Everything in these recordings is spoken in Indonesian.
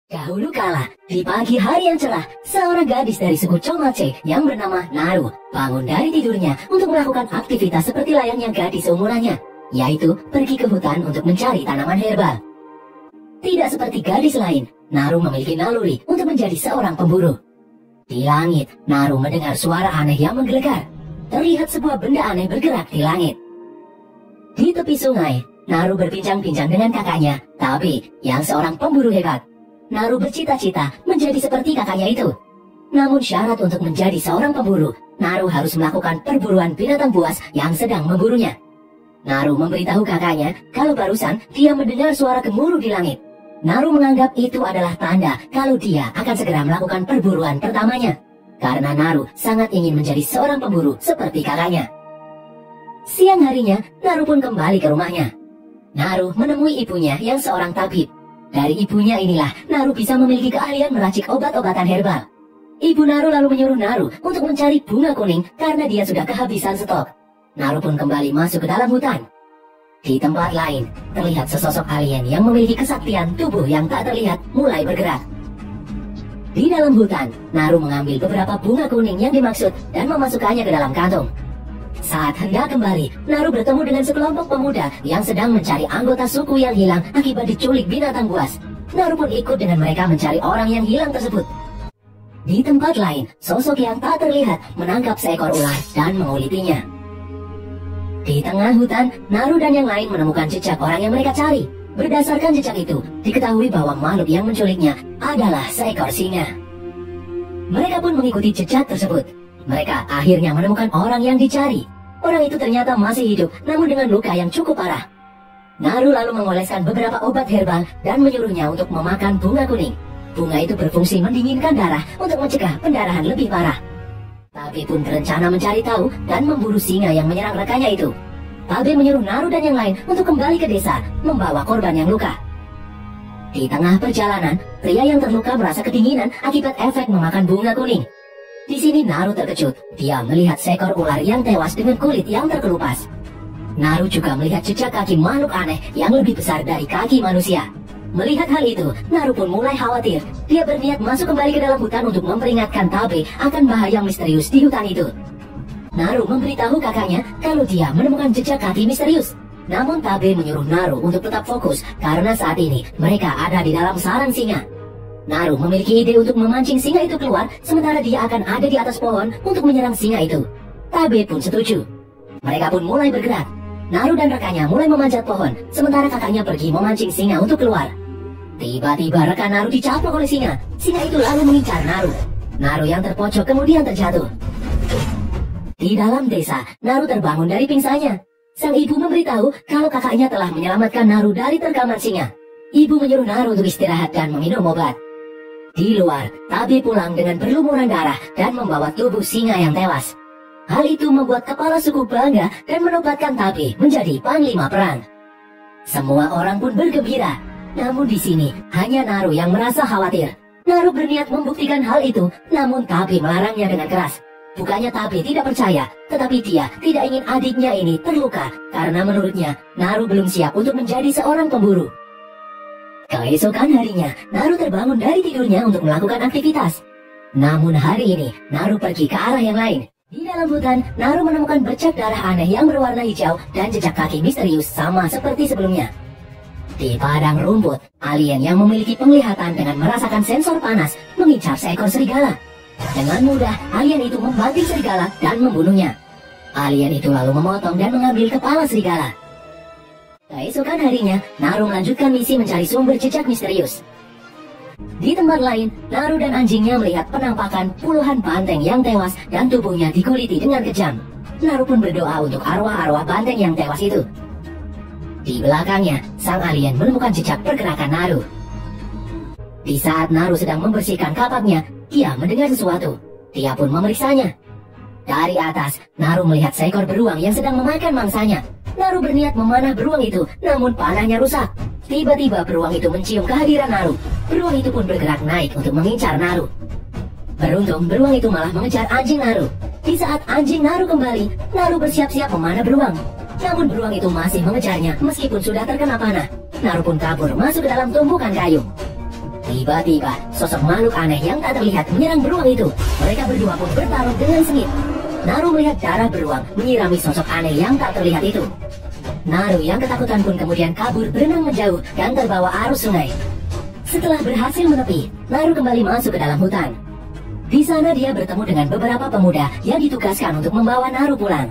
Dahulu kala, di pagi hari yang cerah, seorang gadis dari suku Chomache yang bernama Naru bangun dari tidurnya untuk melakukan aktivitas seperti layaknya gadis seumurannya, yaitu pergi ke hutan untuk mencari tanaman herbal. Tidak seperti gadis lain, Naru memiliki naluri untuk menjadi seorang pemburu. Di langit, Naru mendengar suara aneh yang menggelegar. Terlihat sebuah benda aneh bergerak di langit. Di tepi sungai, Naru berbincang-bincang dengan kakaknya, tapi yang seorang pemburu hebat. Naru bercita-cita menjadi seperti kakaknya itu. Namun syarat untuk menjadi seorang pemburu, Naru harus melakukan perburuan binatang buas yang sedang memburunya. Naru memberitahu kakaknya kalau barusan dia mendengar suara gemuruh di langit. Naru menganggap itu adalah tanda kalau dia akan segera melakukan perburuan pertamanya. Karena Naru sangat ingin menjadi seorang pemburu seperti kakaknya. Siang harinya, Naru pun kembali ke rumahnya. Naru menemui ibunya yang seorang tabib. Dari ibunya inilah Naru bisa memiliki keahlian meracik obat-obatan herbal. Ibu Naru lalu menyuruh Naru untuk mencari bunga kuning karena dia sudah kehabisan stok. Naru pun kembali masuk ke dalam hutan. Di tempat lain, terlihat sesosok alien yang memiliki kesaktian tubuh yang tak terlihat mulai bergerak. Di dalam hutan, Naru mengambil beberapa bunga kuning yang dimaksud dan memasukkannya ke dalam kantong. Saat hendak kembali, Naru bertemu dengan sekelompok pemuda yang sedang mencari anggota suku yang hilang akibat diculik binatang buas. Naru pun ikut dengan mereka mencari orang yang hilang tersebut. Di tempat lain, sosok yang tak terlihat menangkap seekor ular dan mengulitinya. Di tengah hutan, Naru dan yang lain menemukan jejak orang yang mereka cari. Berdasarkan jejak itu, diketahui bahwa makhluk yang menculiknya adalah seekor singa. Mereka pun mengikuti jejak tersebut. Mereka akhirnya menemukan orang yang dicari. Orang itu ternyata masih hidup, namun dengan luka yang cukup parah. Naru lalu mengoleskan beberapa obat herbal dan menyuruhnya untuk memakan bunga kuning. Bunga itu berfungsi mendinginkan darah untuk mencegah pendarahan lebih parah. Tabe pun berencana mencari tahu dan memburu singa yang menyerang rekannya itu. Tabe menyuruh Naru dan yang lain untuk kembali ke desa, membawa korban yang luka. Di tengah perjalanan, pria yang terluka merasa kedinginan akibat efek memakan bunga kuning. Di sini Naru terkejut. Dia melihat seekor ular yang tewas dengan kulit yang terkelupas. Naru juga melihat jejak kaki makhluk aneh yang lebih besar dari kaki manusia. Melihat hal itu, Naru pun mulai khawatir. Dia berniat masuk kembali ke dalam hutan untuk memperingatkan Tabe akan bahaya misterius di hutan itu. Naru memberitahu kakaknya kalau dia menemukan jejak kaki misterius. Namun Tabe menyuruh Naru untuk tetap fokus karena saat ini mereka ada di dalam sarang singa. Naru memiliki ide untuk memancing singa itu keluar, sementara dia akan ada di atas pohon untuk menyerang singa itu. Tabe pun setuju. Mereka pun mulai bergerak. Naru dan rekannya mulai memanjat pohon, sementara kakaknya pergi memancing singa untuk keluar. Tiba-tiba rekan Naru dicaplok oleh singa. Singa itu lalu mengincar Naru. Naru yang terpojok kemudian terjatuh. Di dalam desa, Naru terbangun dari pingsannya. Sang ibu memberitahu kalau kakaknya telah menyelamatkan Naru dari terkaman singa. Ibu menyuruh Naru untuk istirahat dan meminum obat. Di luar, Tabe pulang dengan berlumuran darah dan membawa tubuh singa yang tewas. Hal itu membuat kepala suku bangga dan menobatkan Tabe menjadi panglima perang. Semua orang pun bergembira. Namun di sini, hanya Naru yang merasa khawatir. Naru berniat membuktikan hal itu, namun Tabe melarangnya dengan keras. Bukannya Tabe tidak percaya, tetapi dia tidak ingin adiknya ini terluka karena menurutnya Naru belum siap untuk menjadi seorang pemburu. Keesokan harinya, Naru terbangun dari tidurnya untuk melakukan aktivitas. Namun hari ini, Naru pergi ke arah yang lain. Di dalam hutan, Naru menemukan bercak darah aneh yang berwarna hijau dan jejak kaki misterius sama seperti sebelumnya. Di padang rumput, alien yang memiliki penglihatan dengan merasakan sensor panas mengincar seekor serigala. Dengan mudah, alien itu membanting serigala dan membunuhnya. Alien itu lalu memotong dan mengambil kepala serigala. Keesokan harinya, Naru melanjutkan misi mencari sumber jejak misterius. Di tempat lain, Naru dan anjingnya melihat penampakan puluhan banteng yang tewas dan tubuhnya dikuliti dengan kejam. Naru pun berdoa untuk arwah-arwah banteng yang tewas itu. Di belakangnya, sang alien menemukan jejak pergerakan Naru. Di saat Naru sedang membersihkan kapaknya, dia mendengar sesuatu. Dia pun memeriksanya. Dari atas, Naru melihat seekor beruang yang sedang memakan mangsanya. Naru berniat memanah beruang itu, namun panahnya rusak. Tiba-tiba beruang itu mencium kehadiran Naru. Beruang itu pun bergerak naik untuk mengincar Naru. Beruntung, beruang itu malah mengejar anjing Naru. Di saat anjing Naru kembali, Naru bersiap-siap memanah beruang. Namun beruang itu masih mengejarnya meskipun sudah terkena panah. Naru pun kabur masuk ke dalam tumpukan kayu. Tiba-tiba, sosok makhluk aneh yang tak terlihat menyerang beruang itu. Mereka berdua pun bertarung dengan sengit. Naru melihat darah beruang menyirami sosok aneh yang tak terlihat itu. Naru yang ketakutan pun kemudian kabur berenang menjauh dan terbawa arus sungai. Setelah berhasil menepi, Naru kembali masuk ke dalam hutan. Di sana dia bertemu dengan beberapa pemuda yang ditugaskan untuk membawa Naru pulang.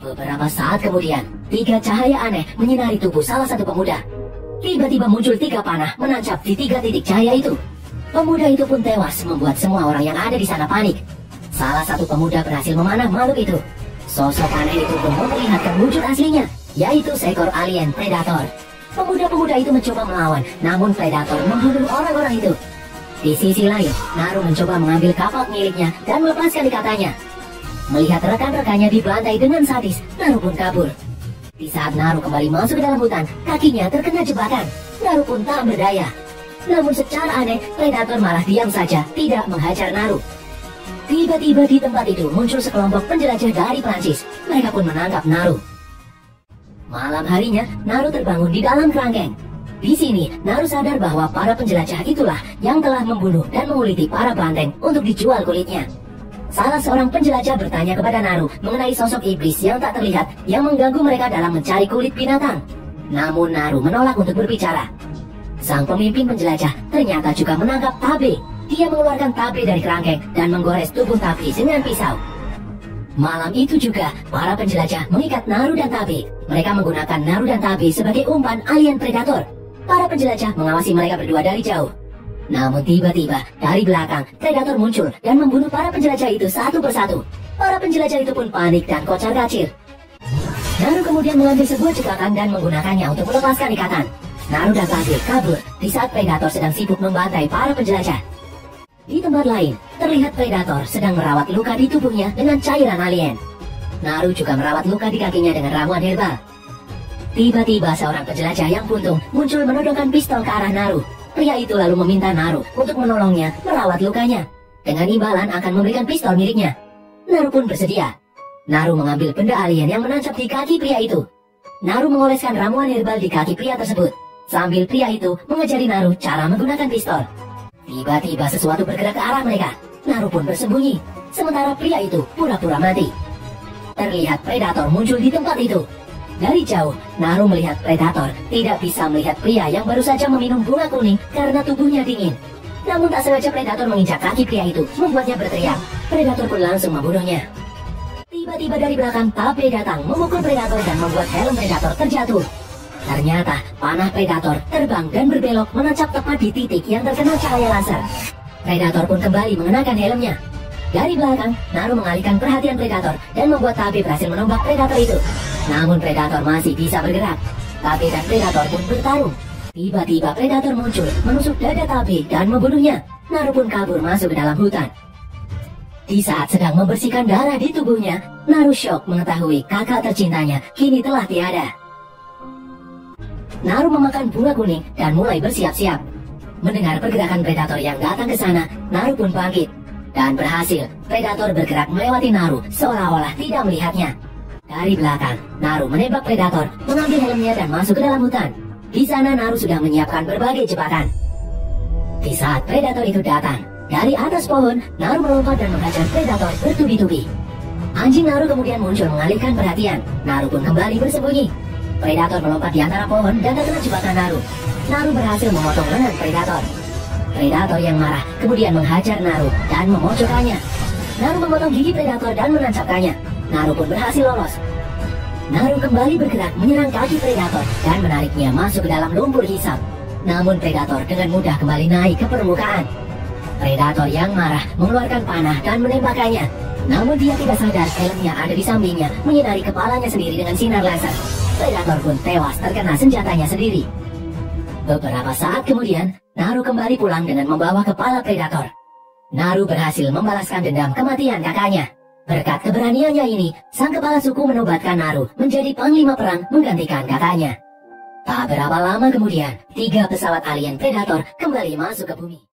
Beberapa saat kemudian, 3 cahaya aneh menyinari tubuh salah satu pemuda. Tiba-tiba muncul 3 panah menancap di 3 titik cahaya itu. Pemuda itu pun tewas, membuat semua orang yang ada di sana panik. Salah satu pemuda berhasil memanah makhluk itu. Sosok aneh itu pun memperlihatkan wujud aslinya, yaitu seekor alien predator. Pemuda-pemuda itu mencoba melawan, namun predator membunuh orang-orang itu. Di sisi lain, Naru mencoba mengambil kapak miliknya dan melepaskan ikatanya. Melihat rekan-rekannya dibantai dengan sadis, Naru pun kabur. Di saat Naru kembali masuk ke dalam hutan, kakinya terkena jebakan. Naru pun tak berdaya. Namun secara aneh, predator malah diam saja, tidak menghajar Naru. Tiba-tiba di tempat itu muncul sekelompok penjelajah dari Prancis. Mereka pun menangkap Naru. Malam harinya, Naru terbangun di dalam kerangkeng. Di sini, Naru sadar bahwa para penjelajah itulah yang telah membunuh dan menguliti para banteng untuk dijual kulitnya. Salah seorang penjelajah bertanya kepada Naru mengenai sosok iblis yang tak terlihat yang mengganggu mereka dalam mencari kulit binatang. Namun Naru menolak untuk berbicara. Sang pemimpin penjelajah ternyata juga menangkap Tabe. Dia mengeluarkan Tabe dari kerangkeng dan menggores tubuh Tabe dengan pisau. Malam itu juga, para penjelajah mengikat Naru dan Tabe. Mereka menggunakan Naru dan Tabe sebagai umpan alien predator. Para penjelajah mengawasi mereka berdua dari jauh. Namun tiba-tiba, dari belakang, predator muncul dan membunuh para penjelajah itu satu persatu. Para penjelajah itu pun panik dan kocar-kacir. Naru kemudian mengambil sebuah jebakan dan menggunakannya untuk melepaskan ikatan. Naru dan Tabe kabur di saat predator sedang sibuk membantai para penjelajah. Di tempat lain, terlihat predator sedang merawat luka di tubuhnya dengan cairan alien. Naru juga merawat luka di kakinya dengan ramuan herbal. Tiba-tiba seorang penjelajah yang buntung muncul menodongkan pistol ke arah Naru. Pria itu lalu meminta Naru untuk menolongnya merawat lukanya. Dengan imbalan akan memberikan pistol miliknya. Naru pun bersedia. Naru mengambil benda alien yang menancap di kaki pria itu. Naru mengoleskan ramuan herbal di kaki pria tersebut. Sambil pria itu mengajari Naru cara menggunakan pistol. Tiba-tiba sesuatu bergerak ke arah mereka. Naru pun bersembunyi. Sementara pria itu pura-pura mati. Terlihat predator muncul di tempat itu. Dari jauh, Naru melihat predator tidak bisa melihat pria yang baru saja meminum bunga kuning karena tubuhnya dingin. Namun tak sengaja predator menginjak kaki pria itu, membuatnya berteriak. Predator pun langsung membunuhnya. Tiba-tiba dari belakang, Tabe datang memukul predator dan membuat helm predator terjatuh. Ternyata, panah predator terbang dan berbelok menancap tepat di titik yang terkena cahaya laser. Predator pun kembali mengenakan helmnya. Dari belakang, Naru mengalihkan perhatian predator dan membuat Tabe berhasil menombak predator itu. Namun predator masih bisa bergerak. Tabe dan predator pun bertarung. Tiba-tiba predator muncul, menusuk dada Tabe dan membunuhnya. Naru pun kabur masuk ke dalam hutan. Di saat sedang membersihkan darah di tubuhnya, Naru syok mengetahui kakak tercintanya kini telah tiada. Naru memakan bunga kuning dan mulai bersiap-siap. Mendengar pergerakan predator yang datang ke sana, Naru pun bangkit. Dan berhasil, predator bergerak melewati Naru seolah-olah tidak melihatnya. Dari belakang, Naru menembak predator, mengambil helmnya dan masuk ke dalam hutan. Di sana Naru sudah menyiapkan berbagai jebakan. Di saat predator itu datang, dari atas pohon, Naru melompat dan menghajar predator bertubi-tubi. Anjing Naru kemudian muncul mengalihkan perhatian. Naru pun kembali bersembunyi. Predator melompat di antara pohon dan terkena jebakan Naru. Naru berhasil memotong lengan predator. Predator yang marah kemudian menghajar Naru dan memojokkannya. Naru memotong gigi predator dan menancapkannya. Naru pun berhasil lolos. Naru kembali bergerak menyerang kaki predator dan menariknya masuk ke dalam lumpur hisap. Namun predator dengan mudah kembali naik ke permukaan. Predator yang marah mengeluarkan panah dan menembakkannya. Namun dia tidak sadar helmnya ada di sampingnya menyinari kepalanya sendiri dengan sinar laser. Predator pun tewas terkena senjatanya sendiri. Beberapa saat kemudian, Naru kembali pulang dengan membawa kepala predator. Naru berhasil membalaskan dendam kematian kakaknya. Berkat keberaniannya ini, sang kepala suku menobatkan Naru menjadi panglima perang menggantikan kakaknya. Tak berapa lama kemudian, 3 pesawat alien predator kembali masuk ke bumi.